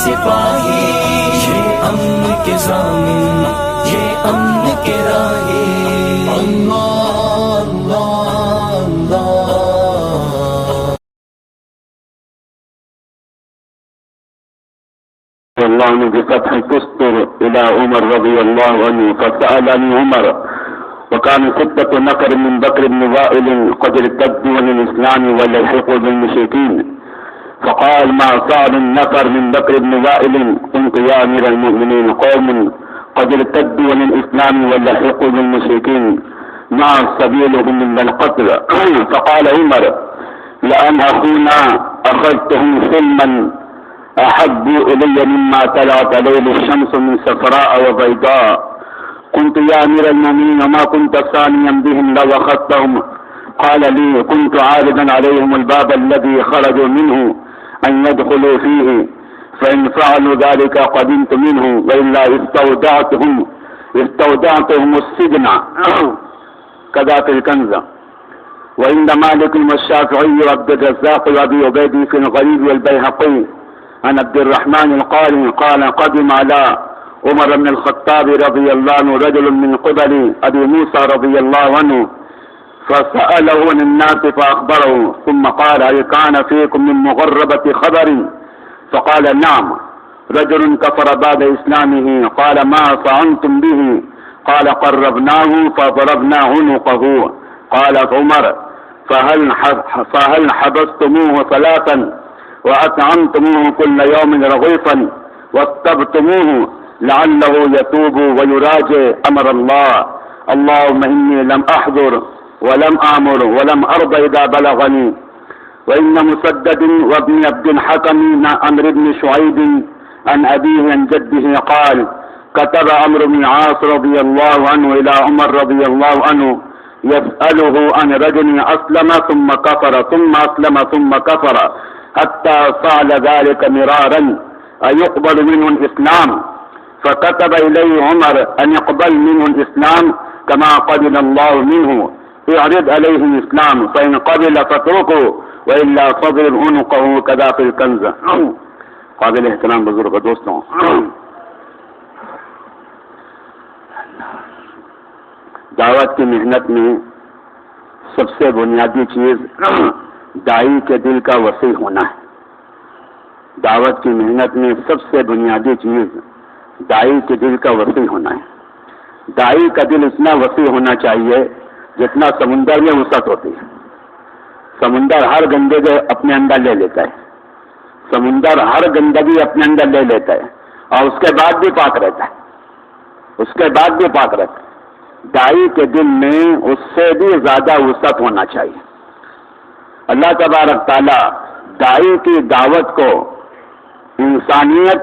سپاہی، یہ امن کے ضامن، یہ امن کے راہی۔ اللہ اللہ اللہ عنہ بفتح تستر الى عمر رضی اللہ عنہ فسألني عمر وكان ستة نفر من بكر بن وائل قد ارتدوا عن الإسلام ولحقوا بالمشركين، فقال ما صار النفر من بكر بن وائل قلت يا أمير المؤمنين قوم قد ارتدوا عن الإسلام ولحقوا بالمشركين ما سبيلهم من القتل؟ فقال عمر لأن أخونا أخذتهم سلما أحب إلي مما طلعت عليه الشمس من صفراء وبيضاء. قلت يا أمير المؤمنين وما كنت ثانيا بهم لو أخذتهم؟ قال لي كنت عارضا عليهم الباب الذي خرجوا منه أن يدخلوا فيه، فإن فعلوا ذلك قدمت منه، وإلا استودعتهم السجن كذا في الكنز. وعند مالك والشافعي وعبد الرزاق وأبي عبيد في الغريب والبيهقي عن عبد الرحمن القاري قال قدم على عمر بن الخطاب رضي الله عنه رجل من قبل أبي موسى رضي الله عنه فسأله عن الناس فأخبره، ثم قال هل كان فيكم من مغربة خبر؟ فقال نعم رجل كفر بعد إسلامه. قال ما فعلتم به؟ قال قربناه فضربنا عنقه. قال عمر فهل حبستموه ثلاثا وأطعمتموه كل يوم رغيفا واستبتموه لعله يتوب ويراجع أمر الله؟ اللهم إني لم أحضر ولم آمر ولم أرضى إذا بلغني. وإن مسدد وابن عبد الحكم عمرو بن شعيب عن أبيه عن جده قال كتب عمرو بن العاص رضي الله عنه إلى عمر رضي الله عنه يسأله عن رجل أسلم ثم كفر ثم أسلم ثم كفر حتى فعل ذلك مرارا أيقبل منه الإسلام؟ فكتب إليه عمر أن يقبل منه الإسلام كما قبل الله منه، اعرض عليه الإسلام فإن قبل فاتركه وإلا فاضرب عنقه كذا في الكنز. قابل احترام بزرگ دوستوں، دعوت کی محنت میں سب سے بنیادی چیز داعی کے دل کا وسیع ہونا ہے۔ دعوت کی محنت میں سب سے بنیادی چیز داعی کے دل کا وسیع ہونا ہے۔ داعی کا دل اتنا وسیع ہونا چاہیے جتنا سمندر میں وسعت ہوتی ہے۔ سمندر ہر گندگی اپنے اندر لے لیتا ہے، سمندر ہر گندگی اپنے اندر لے لیتا ہے اور اس کے بعد بھی پاک رہتا ہے، اس کے بعد بھی پاک رہتا ہے۔ داعی کے دل میں اس سے بھی زیادہ وسعت ہونا چاہیے۔ اللہ تبارک تعالیٰ داعی کی دعوت کو انسانیت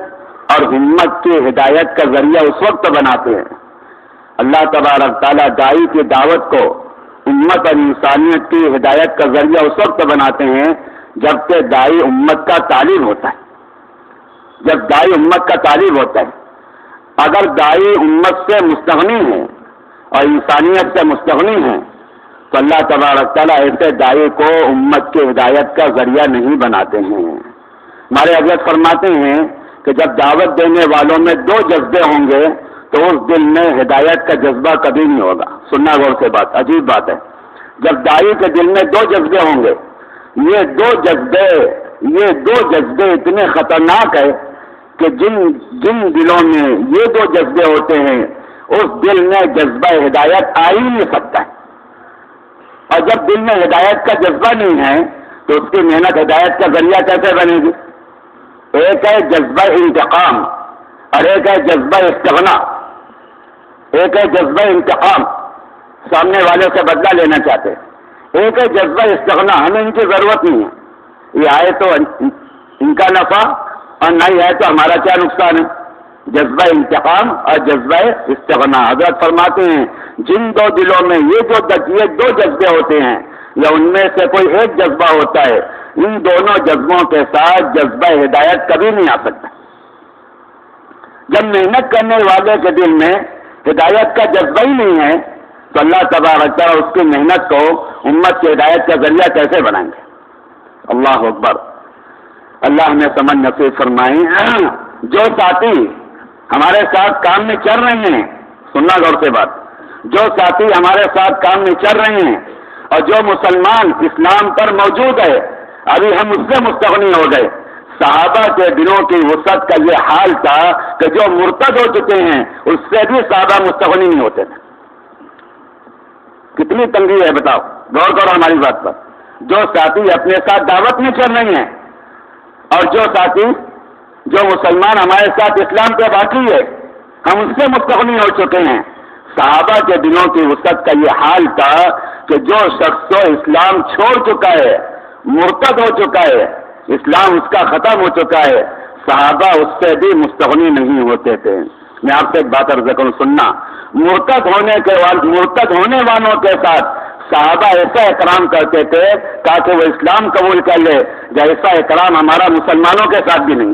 اور ہمت کی ہدایت کا ذریعہ اس وقت بناتے ہیں، اللہ تبارک تعالیٰ داعی کی دعوت کو امت اور انسانیت کی ہدایت کا ذریعہ اس وقت بناتے ہیں جب کہ داعی امت کا طالب ہوتا ہے، جب داعی امت کا طالب ہوتا ہے۔ اگر داعی امت سے مستغنی ہے اور انسانیت سے مستغنی ہے تو اللہ تبارک تعالیٰ ایسے داعی کو امت کی ہدایت کا ذریعہ نہیں بناتے ہیں۔ ہمارے حضرت فرماتے ہیں کہ جب دعوت دینے والوں میں دو جذبے ہوں گے تو اس دل میں ہدایت کا جذبہ کبھی نہیں ہوگا۔ سننا غور سے بات، عجیب بات ہے۔ جب داعی کے دل میں دو جذبے ہوں گے، یہ دو جذبے اتنے خطرناک ہے کہ جن دلوں میں یہ دو جذبے ہوتے ہیں اس دل میں جذبہ ہدایت آ ہی نہیں سکتا ہے۔ اور جب دل میں ہدایت کا جذبہ نہیں ہے تو اس کی محنت ہدایت کا ذریعہ کیسے بنے گی؟ ایک ہے جذبہ انتقام اور ایک ہے جذبہ استغنا۔ ایک ہے جذبہ انتقام، سامنے والے سے بدلہ لینا چاہتے ہیں۔ ایک ہے جذبہ استغنا، ہمیں ان کی ضرورت نہیں ہے، یہ آئے تو ان کا نفع اور نہیں آئے تو ہمارا کیا نقصان ہے۔ جذبہ انتقام اور جذبہ استغنا۔ حضرت فرماتے ہیں جن دو دلوں میں یہ دو جذبے ہوتے ہیں یا ان میں سے کوئی ایک جذبہ ہوتا ہے، ان دونوں جذبوں کے ساتھ جذبہ ہدایت کبھی نہیں آ سکتا۔ جب محنت کرنے والے کے دل میں ہدایت کا جذبہ ہی نہیں ہے تو اللہ تبارک تعالیٰ اس کی محنت کو امت کی ہدایت کا ذریعہ کیسے بنائیں گے؟ اللہ اکبر۔ اللہ نے سمجھ نصیب فرمائے۔ جو ساتھی ہمارے ساتھ کام میں چل رہے ہیں، سننا غور سے بات، جو ساتھی ہمارے ساتھ کام میں چل رہے ہیں اور جو مسلمان اسلام پر موجود ہے، ابھی ہم اس سے مستغنی ہو گئے۔ صحابہ کے دنوں کی وسعت کا یہ حال تھا کہ جو مرتد ہو چکے ہیں اس سے بھی صحابہ مستغنی نہیں ہوتے تھے۔ کتنی تنگی ہے بتاؤ، غور کرو ہماری بات پر۔ جو ساتھی اپنے ساتھ دعوت میں چل رہے ہیں اور جو ساتھی جو مسلمان ہمارے ساتھ اسلام پہ باقی ہے، ہم اس سے مستغنی ہو چکے ہیں۔ صحابہ کے دنوں کی وسعت کا یہ حال تھا کہ جو شخص تو اسلام چھوڑ چکا ہے، مرتد ہو چکا ہے، اسلام اس کا ختم ہو چکا ہے، صحابہ اس سے بھی مستغنی نہیں ہوتے تھے۔ میں آپ سے ایک بات عرض کروں، سننا، مرتد ہونے والوں کے ساتھ صحابہ ایسا احترام کرتے تھے تاکہ وہ اسلام قبول کر لے، جیسا احترام ہمارا مسلمانوں کے ساتھ بھی نہیں۔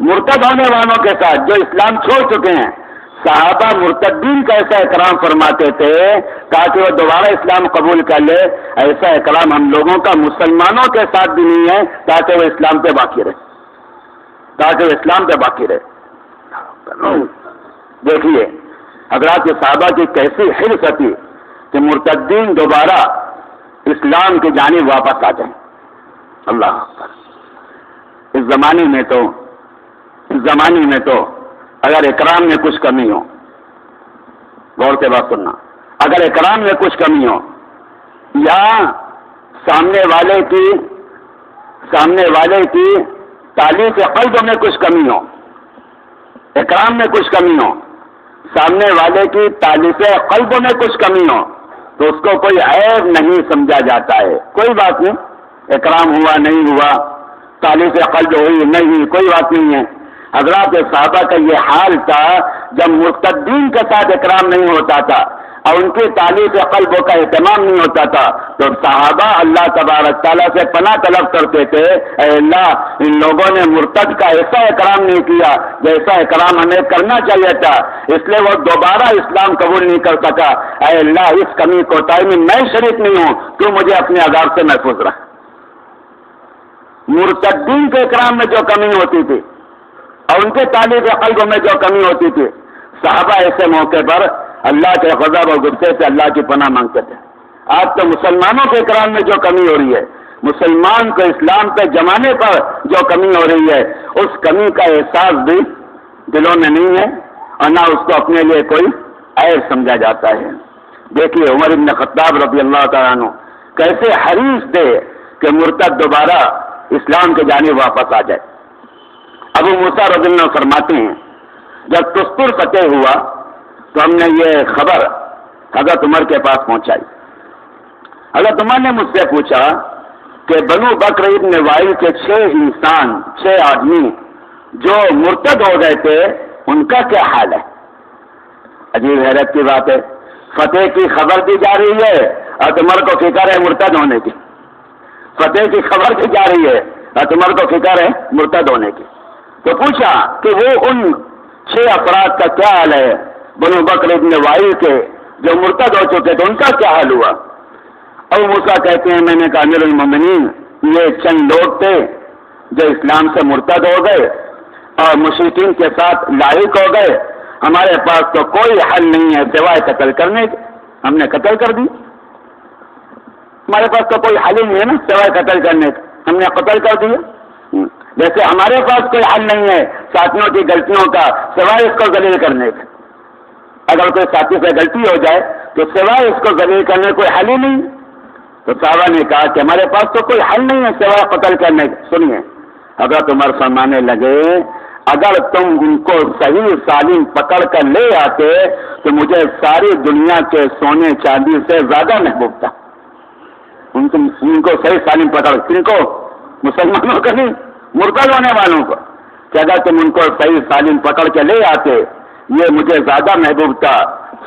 مرتد ہونے والوں کے ساتھ جو اسلام چھوڑ چکے ہیں، صحابہ مرتدین کا ایسا احترام فرماتے تھے تاکہ وہ دوبارہ اسلام قبول کر لے، ایسا احترام ہم لوگوں کا مسلمانوں کے ساتھ بھی نہیں ہے تاکہ وہ اسلام پہ باقی رہے، دیکھیے حضرات یہ صحابہ کی کیسی حرص تھی کہ مرتدین دوبارہ اسلام کی جانب واپس آ جائیں۔ اللہ اکبر۔ اس زمانے میں تو اگر اکرام میں کچھ کمی ہو، غور سے بات سننا، اگر اکرام میں کچھ کمی ہو یا سامنے والے کی تعلیف قلب میں کچھ کمی ہو، اکرام میں کچھ کمی ہو، سامنے والے کی تعلیف قلب میں کچھ کمی ہو تو اس کو کوئی عیب نہیں سمجھا جاتا ہے، کوئی بات نہیں، اکرام ہوا نہیں ہوا، تعلیف قلب ہوئی نہیں، کوئی بات نہیں ہے۔ حضرات صحابہ کا یہ حال تھا جب مرتدین کے ساتھ اکرام نہیں ہوتا تھا اور ان کی تعلیف قلب کا اہتمام نہیں ہوتا تھا تو صحابہ اللہ تبارک تعالیٰ سے پناہ طلب کرتے تھے، اے اللہ ان لوگوں نے مرتد کا ایسا اکرام نہیں کیا جیسا اکرام ہمیں کرنا چاہیے تھا، اس لیے وہ دوبارہ اسلام قبول نہیں کر سکا، اے اللہ اس کمی کوتاہی میں میں شریک نہیں ہوں، تو مجھے اپنے عذاب سے محفوظ رکھ۔ مرتدین کے اکرام میں جو کمی ہوتی تھی اور ان کے تعلیف قلب میں جو کمی ہوتی تھی، صحابہ ایسے موقع پر اللہ کے غضب اور غصے سے اللہ کی پناہ مانگتے تھے۔ آج تو مسلمانوں کے اکرام میں جو کمی ہو رہی ہے، مسلمان کو اسلام پہ جمانے پر جو کمی ہو رہی ہے، اس کمی کا احساس بھی دلوں میں نہیں ہے اور نہ اس کو اپنے لیے کوئی عیب سمجھا جاتا ہے۔ دیکھیے عمر بن خطاب رضی اللہ تعالیٰ عنہ کیسے حریص تھے کہ مرتد دوبارہ اسلام کی جانب واپس آ جائے۔ ابو موسیٰ رضی اللہ عنہ فرماتے ہیں جب تستر فتح ہوا تو ہم نے یہ خبر حضرت عمر کے پاس پہنچائی۔ حضرت عمر نے مجھ سے پوچھا کہ بنو بکر ابن وائل کے 6 آدمی جو مرتد ہو گئے تھے ان کا کیا حال ہے؟ عجیب حیرت کی بات ہے، فتح کی خبر دی جا رہی ہے اور عمر کو فکر ہے مرتد ہونے کی، فتح کی خبر دی جا رہی ہے اور عمر کو فکر ہے مرتد ہونے کی۔ تو پوچھا کہ وہ ان 6 افراد کا کیا حال ہے بنو بکر ابن وائل کے جو مرتد ہو چکے تھے، ان کا کیا حال ہوا؟ ابو موسیٰ کہتے ہیں میں نے کہا امیر المومنین یہ چند لوگ تھے جو اسلام سے مرتد ہو گئے اور مشرکین کے ساتھ لاحق ہو گئے، ہمارے پاس تو کوئی حل نہیں ہے سوائے قتل کرنے کے، ہم نے قتل کر دی، ہمارے پاس تو کوئی حل ہی نہیں ہے نا سوائے قتل کرنے کے، ہم نے قتل کر دیا۔ جیسے ہمارے پاس کوئی حل نہیں ہے ساتھیوں کی غلطیوں کا سوائے اس کو ذلیل کرنے کے، اگر کوئی ساتھی سے غلطی ہو جائے تو سوائے اس کو ذلیل کرنے کوئی حل ہی نہیں۔ تو صحابہ نے کہا کہ ہمارے پاس تو کوئی حل نہیں ہے سوائے قتل کرنے کے۔ سنیے حضرت عمر فرمانے لگے اگر تم ان کو صحیح سالم پکڑ کر لے آتے تو مجھے ساری دنیا کے سونے چاندی سے زیادہ محبوب تھا۔ ان کو صحیح سالم پکڑ، کن کو؟ مسلمانوں کا نہیں، مرتد ہونے والوں کو، کہ اگر تم ان کو صحیح سالم پکڑ کے لے آتے یہ مجھے زیادہ محبوب تھا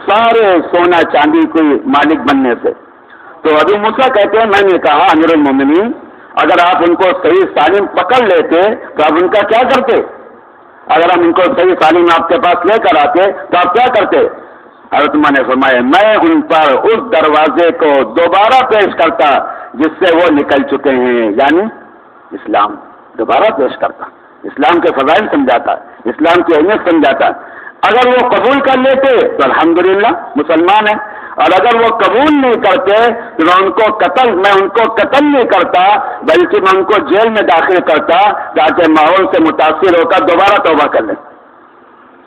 سارے سونا چاندی کوئی مالک بننے سے۔ تو ابو موسیٰ کہتے ہیں میں نے کہا امیر المومنین اگر آپ ان کو صحیح سالم پکڑ لیتے تو آپ ان کا کیا کرتے؟ اگر ہم ان کو صحیح سالم آپ کے پاس لے کر آتے تو آپ کیا کرتے؟ حضرت عمر نے فرمایا میں ان پر اس دروازے کو دوبارہ پیش کرتا جس سے وہ نکل چکے ہیں، یعنی اسلام دوبارہ پیش کرتا۔ اسلام کے فضائل سمجھاتا، اسلام کی اہمیت سمجھاتا۔ اگر وہ قبول کر لیتے تو الحمدللہ مسلمان ہیں، اور اگر وہ قبول نہیں کرتے تو میں ان کو قتل نہیں کرتا، بلکہ میں ان کو جیل میں داخل کرتا تاکہ ماحول سے متاثر ہو کر دوبارہ توبہ کر لیں۔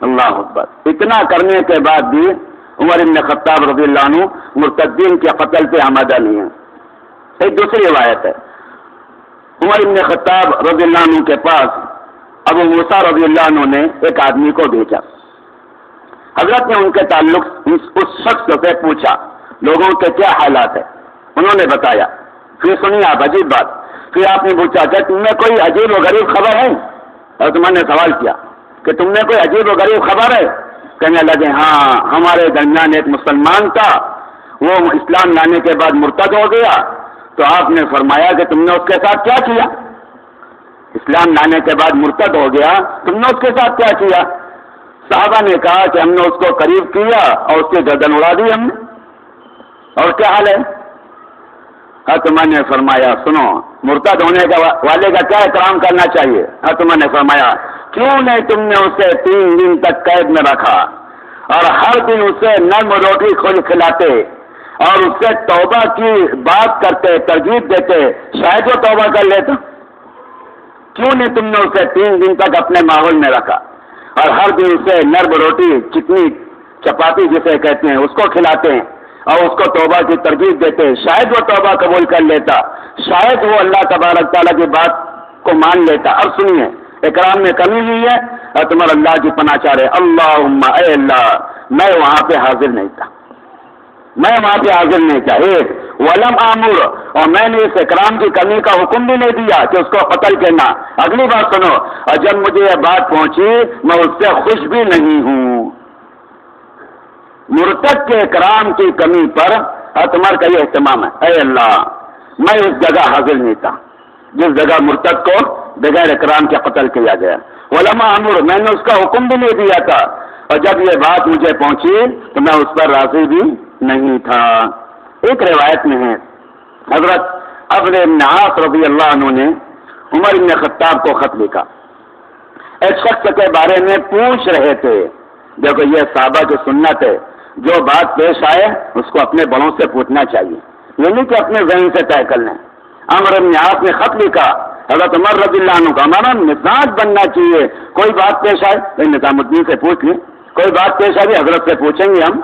اللہ اکبر۔ اتنا کرنے کے بعد بھی عمر بن خطاب رضی اللہ عنہ مرتدین کے قتل پہ آمادہ نہیں ہے۔ ایک دوسری روایت ہے، عمر بن خطاب رضی اللہ عنہ کے پاس ابو موسیٰ رضی اللہ عنہ نے ایک آدمی کو بھیجا۔ حضرت نے ان کے تعلق اس شخص سے پوچھا لوگوں کے کیا حالات ہیں، انہوں نے بتایا۔ پھر سنیے آپ عجیب بات، پھر آپ نے پوچھا کہ تم نے کوئی عجیب و غریب خبر ہے، اور تم نے سوال کیا کہ تم نے کوئی عجیب و غریب خبر ہے؟ کہنے لگے ہاں، ہمارے درمیان ایک مسلمان تھا، وہ اسلام لانے کے بعد مرتد ہو گیا، تو آپ نے فرمایا کہ تم نے اس کے ساتھ کیا کیا؟ اسلام لانے کے بعد مرتد ہو گیا، تم نے اس کے ساتھ کیا کیا؟ صحابہ نے کہا کہ ہم نے اس کو قریب کیا اور اس کی گردن اڑا دی ہم نے۔ اور کیا حال ہے؟ عمر نے فرمایا سنو، مرتد ہونے والے کا کیا احترام کرنا چاہیے؟ عمر نے فرمایا کیوں نہیں تم نے اسے 3 دن تک قید میں رکھا اور ہر دن اسے نرم روٹی کھلاتے اور اس سے توبہ کی بات کرتے، ترغیب دیتے، شاید وہ توبہ کر لیتا؟ کیوں نہیں تم نے اسے 3 دن تک اپنے ماحول میں رکھا اور ہر دن اسے نرم روٹی، چکنی چپاتی جسے کہتے ہیں اس کو کھلاتے ہیں اور اس کو توبہ کی ترغیب دیتے؟ شاید وہ توبہ قبول کر لیتا، شاید وہ اللہ تبارک تعالیٰ کی بات کو مان لیتا۔ اب سنیے، اکرام میں کمی ہوئی ہے اور تمہارا اللہ کی پناہ چاہ رہے، اللہم اے اللہ میں وہاں پہ حاضر نہیں تھا، میں وہاں پہ حاضر نہیں تھا، ولم آمر، اور میں نے اس اکرام کی کمی کا حکم بھی نہیں دیا کہ اس کو قتل کرنا۔ اگلی بات سنو، اور جب مجھے یہ بات پہنچی میں اس سے خوش بھی نہیں ہوں۔ مرتد کے اکرام کی کمی پر عمر کا یہ اہتمام ہے، اے اللہ میں اس جگہ حاضر نہیں تھا جس جگہ مرتد کو بغیر اکرام کے قتل کیا گیا، ولم آمر، میں نے اس کا حکم بھی نہیں دیا تھا، اور جب یہ بات مجھے پہنچی تو میں اس پر راضی بھی نہیں تھا۔ ایک روایت میں ہے حضرت عمرو بن عاص رضی اللہ عنہ نے عمر بن خطاب کو خط لکھا، ایک شخص کے بارے میں پوچھ رہے تھے۔ دیکھو یہ صحابہ کی سنت ہے، جو بات پیش آئے اس کو اپنے بڑوں سے پوچھنا چاہیے، یہ نہیں کہ اپنے ذہن سے طے کر لیں۔ عمرو بن عاص نے خط لکھا حضرت عمر رضی اللہ عنہ کا، ہمارا مزاج بننا چاہیے، کوئی بات پیش آئے نظام الدین سے پوچھ لیں، کوئی بات پیش آئی حضرت سے پوچھیں گے ہم۔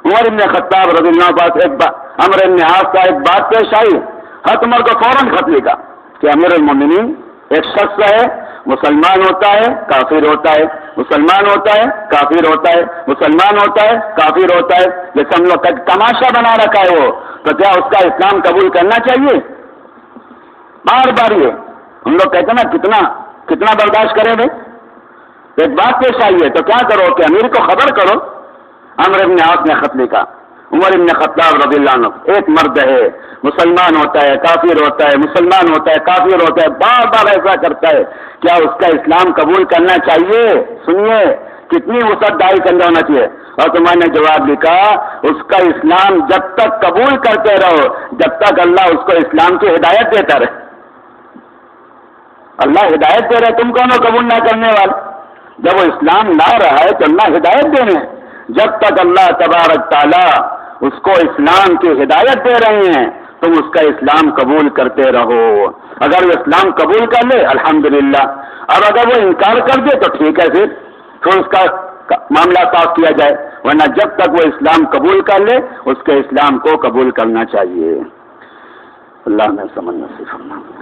عمر بن خطاب رضی اللہ عنہ پاس عمرو بن عاص کا ایک بات پیش آئی، حضرت عمر کو فوراً خط لکھا کہ امیر المومنین ایک شخص ہے، مسلمان ہوتا ہے کافر ہوتا ہے، مسلمان ہوتا ہے کافر ہوتا ہے، مسلمان ہوتا ہے کافر ہوتا ہے، جیسے ہم لوگ تماشا بنا رکھا ہے وہ، تو کیا اس کا اسلام قبول کرنا چاہیے؟ بار بار یہ ہم لوگ کہتے ہیں نا کتنا برداشت کریں بھائی، ایک بات پیش آئی ہے تو کیا کرو کہ امیر کو خبر کرو۔ عمرو بن عاص نے خط لکھا، عمر بن خطاب رضی اللہ عنہ ایک مرد ہے، مسلمان ہوتا ہے کافر ہوتا ہے، مسلمان ہوتا ہے کافر ہوتا ہے، بار بار ایسا کرتا ہے، کیا اس کا اسلام قبول کرنا چاہیے؟ سنیے کتنی وسعت دائی کرنا ہونا چاہیے۔ اور تمہیں نے جواب لکھا اس کا اسلام جب تک قبول کرتے رہو جب تک اللہ اس کو اسلام کی ہدایت دیتا رہے۔ اللہ ہدایت دے رہے، تم کون ہو قبول نہ کرنے والے؟ جب وہ اسلام لا رہا ہے تو اللہ ہدایت دے رہے ہیں، جب تک اللہ تبارک تعالیٰ اس کو اسلام کی ہدایت دے رہے ہیں تم اس کا اسلام قبول کرتے رہو۔ اگر وہ اسلام قبول کر لے الحمدللہ، اور اگر وہ انکار کر دے تو ٹھیک ہے، پھر اس کا معاملہ صاف کیا جائے، ورنہ جب تک وہ اسلام قبول کر لے اس کے اسلام کو قبول کرنا چاہیے۔ اللہ نے سمجھ نصیب فرمائے۔